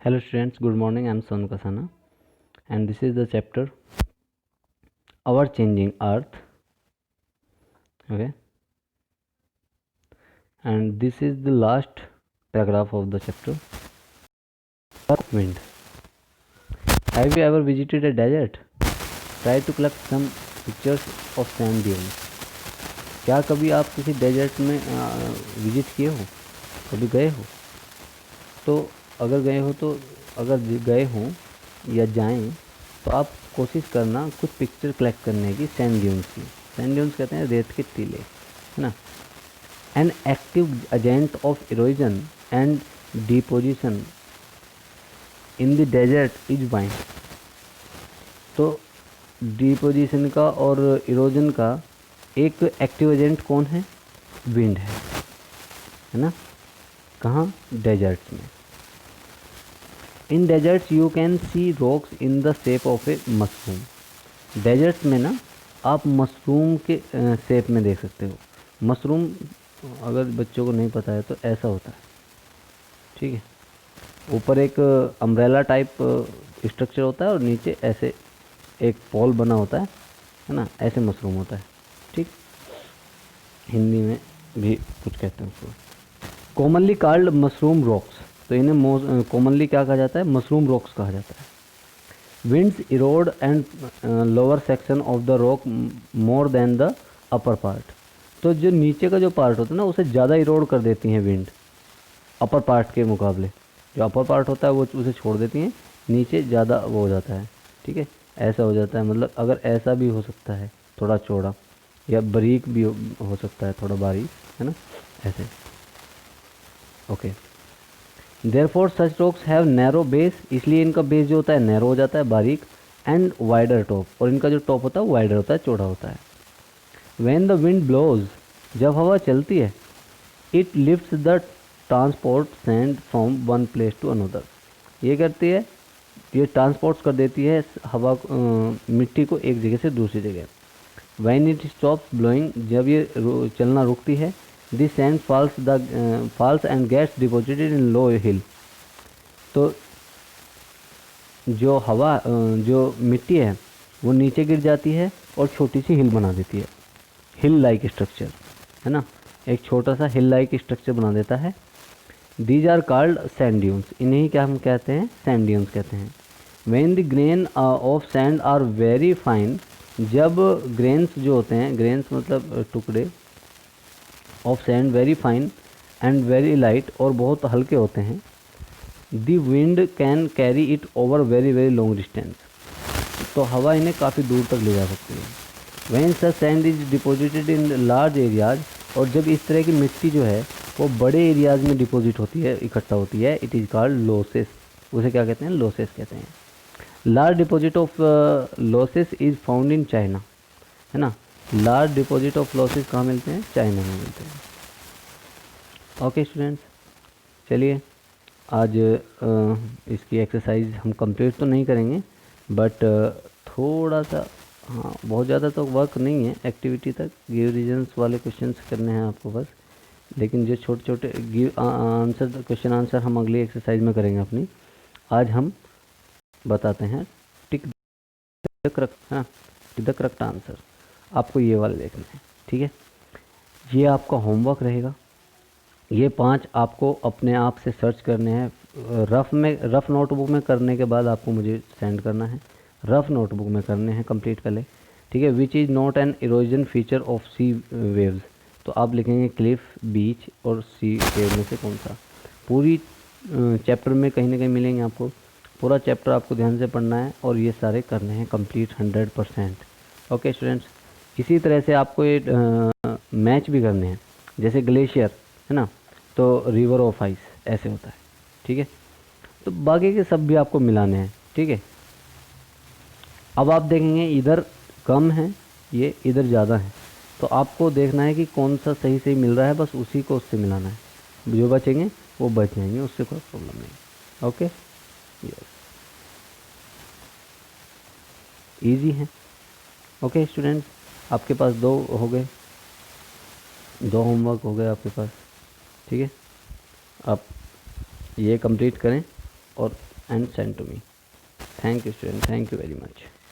Hello students, good morning. I am Sonu Kasana and this is the chapter Our Changing Earth. Okay, and this is the last paragraph of the chapter. Wind. Have you ever visited a desert? Try to collect some pictures of sand dunes. क्या कभी आप किसी desert में visit किए हो, कभी गए हो? तो अगर गए हो तो अगर गए हों या जाएं तो आप कोशिश करना कुछ पिक्चर कलेक्ट करने की सैंड ड्यून्स की। सैंड ड्यून्स कहते हैं रेत के टीले, है ना। An active agent of erosion and deposition in the desert is wind. तो डिपोजिशन का और इरोजन का एक एक्टिव एजेंट कौन है? विंड है ना। कहाँ? डेजर्ट्स में। In deserts you can see rocks in the shape of a mushroom. Deserts में ना आप मशरूम के शेप में देख सकते हो। मशरूम अगर बच्चों को नहीं पता है तो ऐसा होता है, ठीक है। ऊपर एक अम्ब्रेला टाइप स्ट्रक्चर होता है और नीचे ऐसे एक पॉल बना होता है ना। ऐसे मशरूम होता है, ठीक। हिंदी में भी कुछ कहते हैं उसको। Commonly called mushroom rocks. तो इन्हें कॉमनली क्या कहा जाता है? मशरूम रॉक्स कहा जाता है। Winds Erode and lower section of the rock more than the upper part. तो जो नीचे का जो पार्ट होता है ना उसे ज़्यादा इरोड कर देती हैं विंड अपर पार्ट के मुकाबले। जो अपर पार्ट होता है वो उसे छोड़ देती हैं, नीचे ज़्यादा वो हो जाता है, ठीक है। ऐसा हो जाता है, मतलब अगर ऐसा भी हो सकता है थोड़ा चौड़ा, या बारीक भी हो सकता है थोड़ा बारीक, है ना, ऐसे। Okay. Therefore such rocks have narrow base. इसलिए इनका बेस जो होता है नैरो हो जाता है, बारीक, एंड वाइडर टॉप। और इनका जो टॉप होता है वाइडर होता है, चौड़ा होता है। व्हेन द विंड ब्लोज, जब हवा चलती है, it lifts the transport sand from one place to another. ये करती है, ये ट्रांसपोर्ट कर देती है हवा मिट्टी को एक जगह से दूसरी जगह। व्हेन इट स्टॉप्स ब्लोइंग, जब ये चलना रुकती है, this sand falls and gets deposited in low hill. तो जो हवा जो मिट्टी है वो नीचे गिर जाती है और छोटी सी हिल बना देती है, हिल लाइक स्ट्रक्चर, है ना। एक छोटा सा हिल लाइक स्ट्रक्चर बना देता है। These are called sand dunes. इन्हें ही क्या हम कहते हैं? सैंड ड्यून्स कहते हैं। When the grain of sand are very fine, जब ग्रेन्स जो होते हैं, ग्रेन्स मतलब टुकड़े, of sand very fine and very light, और बहुत हल्के होते हैं, the wind can carry it over very very long distance. तो हवा इन्हें काफ़ी दूर तक ले जा सकती है। When such sand is deposited in large areas, और जब इस तरह की मिट्टी जो है वो बड़े एरियाज में डिपॉजिट होती है, इकट्ठा होती है, इट इज़ कॉल्ड लॉसेस। उसे क्या कहते हैं? लॉसेस कहते हैं। Large deposit of losses is found in China, है ना। लार्ज डिपॉजिट ऑफ लॉसेस कहाँ मिलते हैं? चाइना में मिलते हैं। ओके स्टूडेंट्स, चलिए आज इसकी एक्सरसाइज हम कंप्लीट तो नहीं करेंगे, बट थोड़ा सा, हाँ बहुत ज़्यादा तो वर्क नहीं है, एक्टिविटी तक गिव रीजन्स वाले क्वेश्चंस करने हैं आपको बस। लेकिन जो छोटे छोटे गिव आंसर, क्वेश्चन आंसर हम अगली एक्सरसाइज में करेंगे अपनी। आज हम बताते हैं टिक द करेक्ट, हाँ, टिक द करेक्ट आंसर। आपको ये वाले देखना है, ठीक है। ये आपका होमवर्क रहेगा। ये 5 आपको अपने आप से सर्च करने हैं। रफ़ नोटबुक में करने के बाद आपको मुझे सेंड करना है। रफ़ नोटबुक में करने हैं, कंप्लीट कर ले, ठीक है। Which is not an erosion feature of sea waves. तो आप लिखेंगे क्लिफ, बीच और सी वेव में से कौन सा। पूरी चैप्टर में कहीं ना कहीं मिलेंगे आपको। पूरा चैप्टर आपको ध्यान से पढ़ना है और ये सारे करने हैं कंप्लीट 100%। ओके स्टूडेंट्स, इसी तरह से आपको ये मैच भी करने हैं। जैसे ग्लेशियर, है ना, तो रिवर ऑफ आइस ऐसे होता है, ठीक है। तो बाकी के सब भी आपको मिलाने हैं, ठीक है। अब आप देखेंगे इधर कम है, ये इधर ज़्यादा है, तो आपको देखना है कि कौन सा सही सही मिल रहा है, बस उसी को उससे मिलाना है। जो बचेंगे वो बच जाएंगे, उससे कोई प्रॉब्लम नहीं। ओके, यस, ईजी है। ओके स्टूडेंट्स, आपके पास 2 हो गए, 2 होमवर्क हो गए आपके पास, ठीक है। आप ये कंप्लीट करें or and send to me. Thank you, student. Thank you very much.